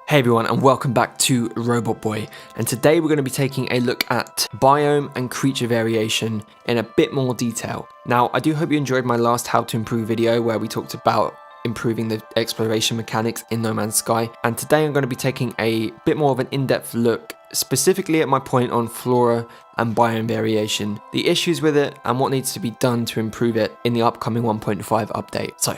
Hey everyone, and welcome back to Robot Boy, and today we're going to be taking a look at biome and creature variation in a bit more detail. Now, I do hope you enjoyed my last how to improve video where we talked about improving the exploration mechanics in No Man's Sky, and today I'm going to be taking a bit more of an in-depth look specifically at my point on flora and biome variation, the issues with it, and what needs to be done to improve it in the upcoming 1.5 update. So,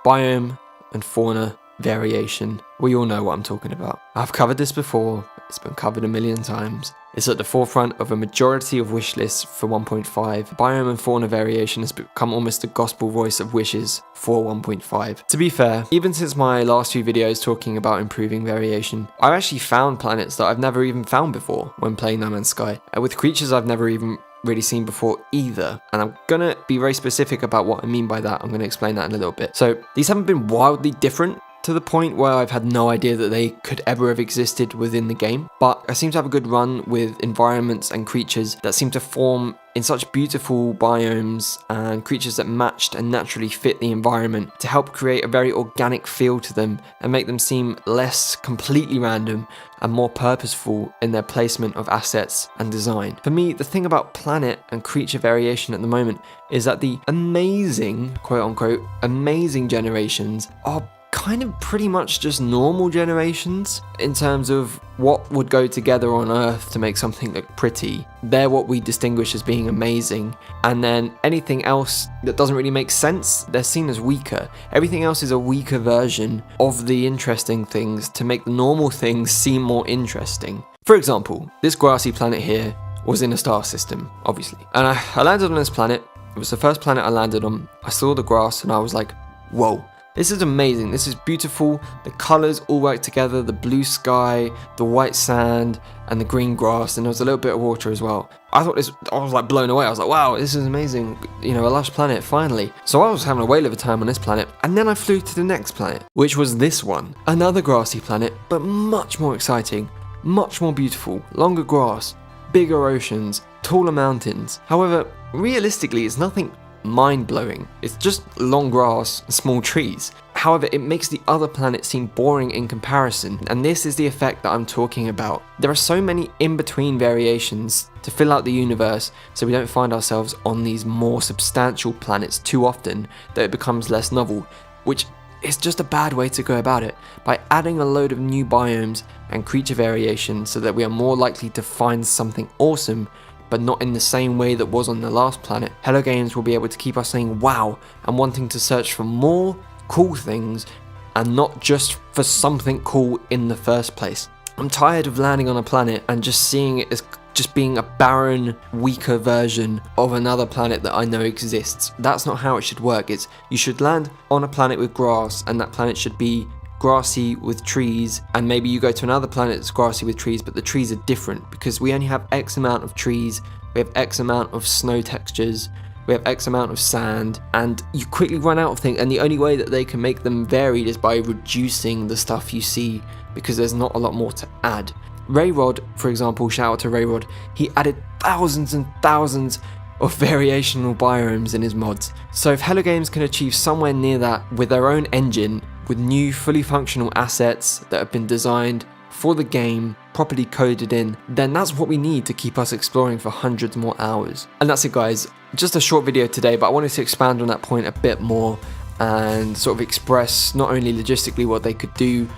biome and fauna variation. We all know what I'm talking about. I've covered this before, it's been covered a million times. It's at the forefront of a majority of wish lists for 1.5. Biome and fauna variation has become almost the gospel voice of wishes for 1.5. To be fair, even since my last few videos talking about improving variation, I've actually found planets that I've never even found before when playing No Man's Sky, and with creatures I've never even really seen before either, and I'm gonna be very specific about what I mean by that. I'm gonna explain that in a little bit. So these haven't been wildly different to the point where I've had no idea that they could ever have existed within the game, but I seem to have a good run with environments and creatures that seem to form in such beautiful biomes and creatures that matched and naturally fit the environment to help create a very organic feel to them and make them seem less completely random and more purposeful in their placement of assets and design. For me, the thing about planet and creature variation at the moment is that the amazing, quote unquote, amazing generations are kind of pretty much just normal generations in terms of what would go together on Earth to make something look pretty. They're what we distinguish as being amazing, and then anything else that doesn't really make sense, they're seen as weaker. Everything else is a weaker version of the interesting things to make the normal things seem more interesting. For example, this grassy planet here was in a star system, obviously, and I landed on this planet. It was the first planet I landed on. I saw the grass and I was like, whoa. This is amazing, this is beautiful, the colours all work together, the blue sky, the white sand, and the green grass, and there was a little bit of water as well. I was like blown away, I was like, wow, this is amazing, you know, a lush planet, finally. So I was having a whale of a time on this planet, and then I flew to the next planet, which was this one. Another grassy planet, but much more exciting, much more beautiful, longer grass, bigger oceans, taller mountains. However, realistically, it's nothing mind-blowing. It's just long grass and small trees. However, it makes the other planets seem boring in comparison, and this is the effect that I'm talking about. There are so many in-between variations to fill out the universe so we don't find ourselves on these more substantial planets too often that it becomes less novel, which is just a bad way to go about it. By adding a load of new biomes and creature variation so that we are more likely to find something awesome, but not in the same way that was on the last planet, Hello Games will be able to keep us saying wow and wanting to search for more cool things and not just for something cool in the first place. I'm tired of landing on a planet and just seeing it as just being a barren, weaker version of another planet that I know exists. That's not how it should work. You should land on a planet with grass, and that planet should be grassy with trees, and maybe you go to another planet that's grassy with trees, but the trees are different because we only have X amount of trees, we have X amount of snow textures, we have X amount of sand, and you quickly run out of things, and the only way that they can make them varied is by reducing the stuff you see because there's not a lot more to add. Rayrod, for example, shout out to Rayrod, he added thousands and thousands of variational biomes in his mods. So if Hello Games can achieve somewhere near that with their own engine, with new fully functional assets that have been designed for the game, properly coded in, then that's what we need to keep us exploring for hundreds more hours. And that's it, guys. Just a short video today, but I wanted to expand on that point a bit more and sort of express not only logistically what they could do,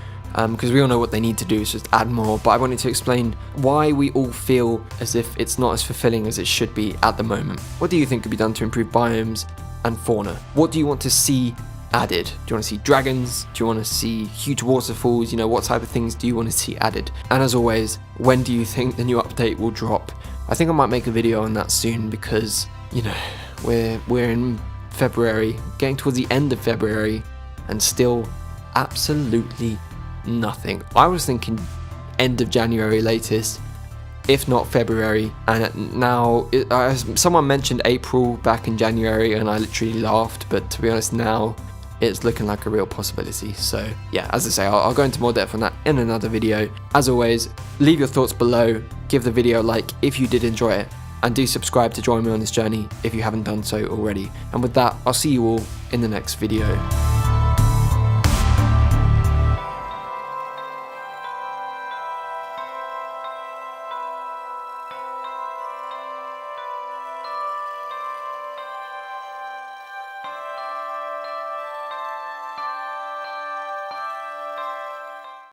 because we all know what they need to do, is just add more, but I wanted to explain why we all feel as if it's not as fulfilling as it should be at the moment. What do you think could be done to improve biomes and fauna? What do you want to see added? Do you want to see dragons? Do you want to see huge waterfalls? You know, what type of things do you want to see added? And as always, when do you think the new update will drop? I think I might make a video on that soon because, you know, we're in February, getting towards the end of February, and still absolutely nothing. I was thinking end of January latest, if not February, and now someone mentioned April back in January and I literally laughed, but to be honest, now it's looking like a real possibility. So yeah, as I say, I'll go into more depth on that in another video. As always, leave your thoughts below, give the video a like if you did enjoy it, and do subscribe to join me on this journey if you haven't done so already. And with that, I'll see you all in the next video.